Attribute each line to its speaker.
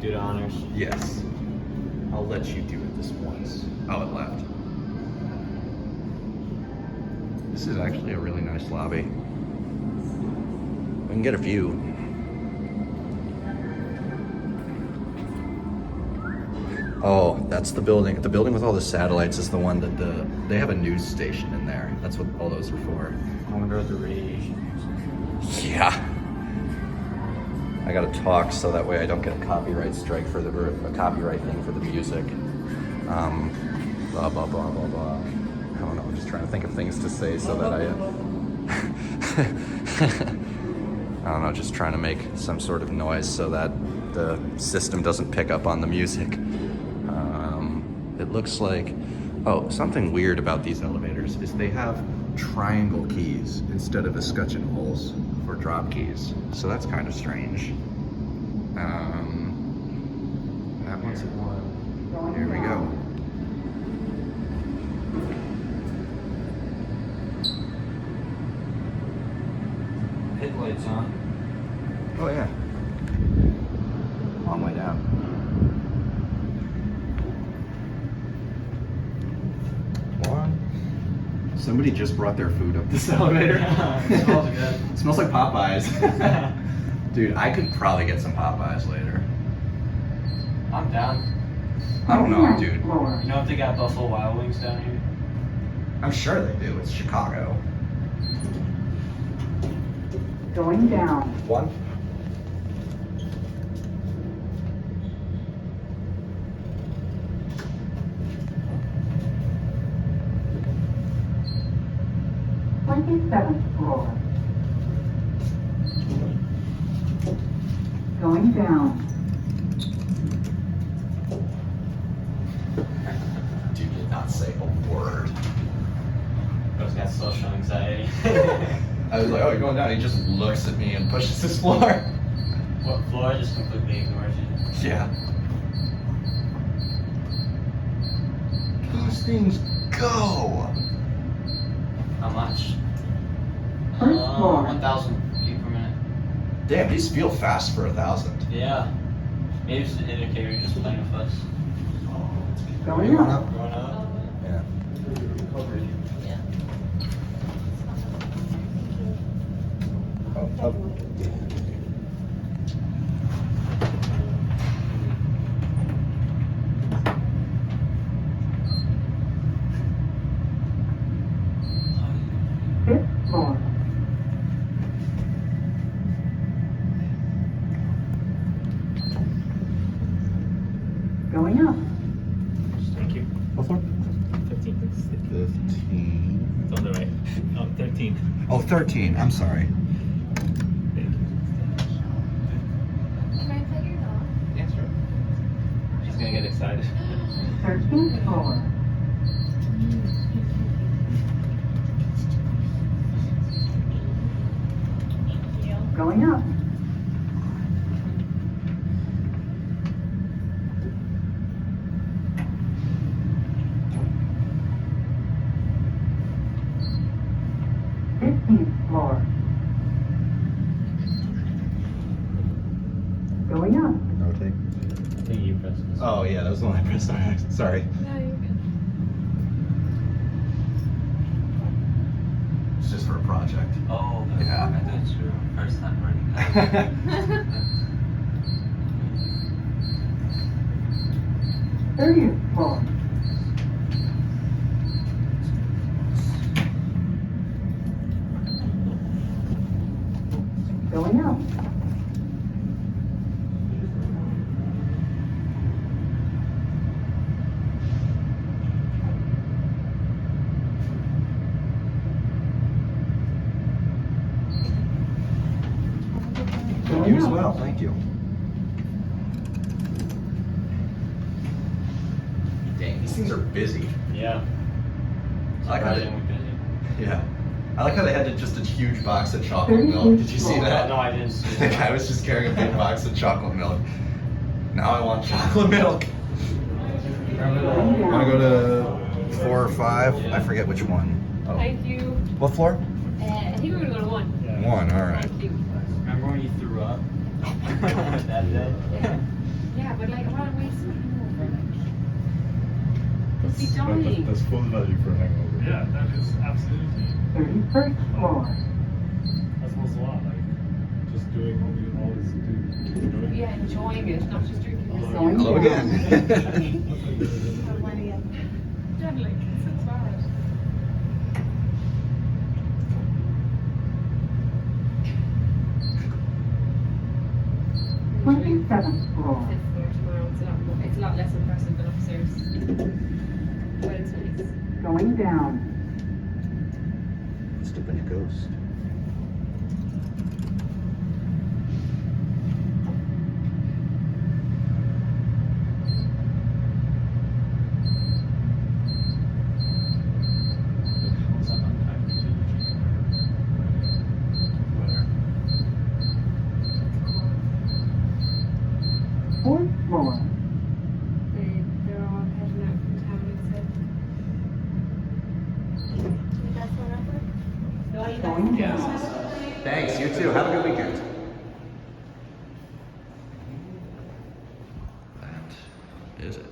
Speaker 1: do the honors.
Speaker 2: Yes. I'll let you do it this once. Oh, it left. This is actually a really nice lobby. We can get a view. Oh, that's the building. The building with all the satellites is the one that they have a news station in there. That's what all those are for.
Speaker 1: I wonder what the radiation is.
Speaker 2: Yeah. I gotta talk so that way I don't get a copyright strike for or a copyright thing for the music. Blah, blah, blah, blah, blah. I don't know, I'm just trying to think of things to say so that I don't know, just trying to make some sort of noise so that the system doesn't pick up on the music. It looks like, oh, something weird about these elevators is they have triangle keys instead of escutcheon holes for drop keys. So that's kind of strange. That one's at 1. Here we go.
Speaker 1: Pit lights on.
Speaker 2: Oh yeah. Long way down. Somebody just brought their food up this elevator.
Speaker 1: Yeah, it smells good.
Speaker 2: It smells like Popeyes. Dude, I could probably get some Popeyes later.
Speaker 1: I'm down.
Speaker 2: I don't know, dude.
Speaker 1: You know if they got Buffalo Wild Wings down here?
Speaker 2: I'm sure they do. It's Chicago.
Speaker 3: Going down.
Speaker 2: 1.
Speaker 3: Seventh floor. Going down.
Speaker 2: Dude did not say a word.
Speaker 1: Bro's got social anxiety.
Speaker 2: I was like, oh, you're going down. He just looks at me and pushes his floor.
Speaker 1: What floor? Just completely ignores you.
Speaker 2: Yeah. Those things go.
Speaker 1: How much?
Speaker 3: First floor.
Speaker 1: 1,000 feet per minute.
Speaker 2: Damn, these feel fast for 1,000.
Speaker 1: Yeah. Maybe it's the indicator just playing with us.
Speaker 3: Going up.
Speaker 1: Going up.
Speaker 2: Yeah. Oh.
Speaker 3: Fifth floor. Going up.
Speaker 4: Thank you.
Speaker 2: What floor?
Speaker 4: 15.
Speaker 2: 15.
Speaker 4: It's on the right. Oh, 13.
Speaker 2: Oh, 13. I'm sorry.
Speaker 4: Thank you.
Speaker 5: Can I pet your dog?
Speaker 4: Yeah, sure. She's gonna get excited.
Speaker 3: 13th floor. Going up. Floor. Going up.
Speaker 2: Rotate.
Speaker 4: I think you pressed this.
Speaker 2: Oh, yeah, that was the one I pressed on. Sorry.
Speaker 5: No, you're good.
Speaker 2: It's just for a project.
Speaker 1: Oh,
Speaker 2: Yeah.
Speaker 1: I thought it's your first time running that.
Speaker 3: 30th floor. Going up.
Speaker 2: You as well, thank you. Dang, these things are busy.
Speaker 1: Yeah.
Speaker 2: I like how they,
Speaker 1: Surprisingly busy.
Speaker 2: yeah. I like how they had just a huge box of chocolate milk. Did you see that?
Speaker 1: No, I didn't see
Speaker 2: The
Speaker 1: that.
Speaker 2: guy was just carrying a big box of chocolate milk. Now I want chocolate milk. Want to go to 4 or 5? I forget which one. Oh.
Speaker 5: Thank you.
Speaker 2: What floor?
Speaker 5: I think we're gonna go to 1.
Speaker 2: One, all right.
Speaker 5: Thank you.
Speaker 1: Remember when you threw up that day?
Speaker 5: Yeah. Yeah, but like, what a waste of a hangover. Like. Is he
Speaker 6: That's,
Speaker 5: dying?
Speaker 6: that's full value for a hangover.
Speaker 4: Yeah, that is absolutely.
Speaker 3: 31st floor.
Speaker 4: That's most of all, like, just doing what we always do. Doing.
Speaker 5: Yeah, enjoying it, not just drinking this.
Speaker 3: Going
Speaker 2: Hello
Speaker 3: down.
Speaker 2: again.
Speaker 5: Deadly. It's so bad. Usually
Speaker 3: 27th floor.
Speaker 5: fifth floor tomorrow. It's a lot less impressive than upstairs. But it's nice.
Speaker 3: Going down.
Speaker 2: Must have been a ghost.
Speaker 4: What's that on time? Where?
Speaker 3: 4th floor.
Speaker 5: They're all heading out from town, it said.
Speaker 3: Going down.
Speaker 2: Thanks, you too. Have a good weekend. That is it.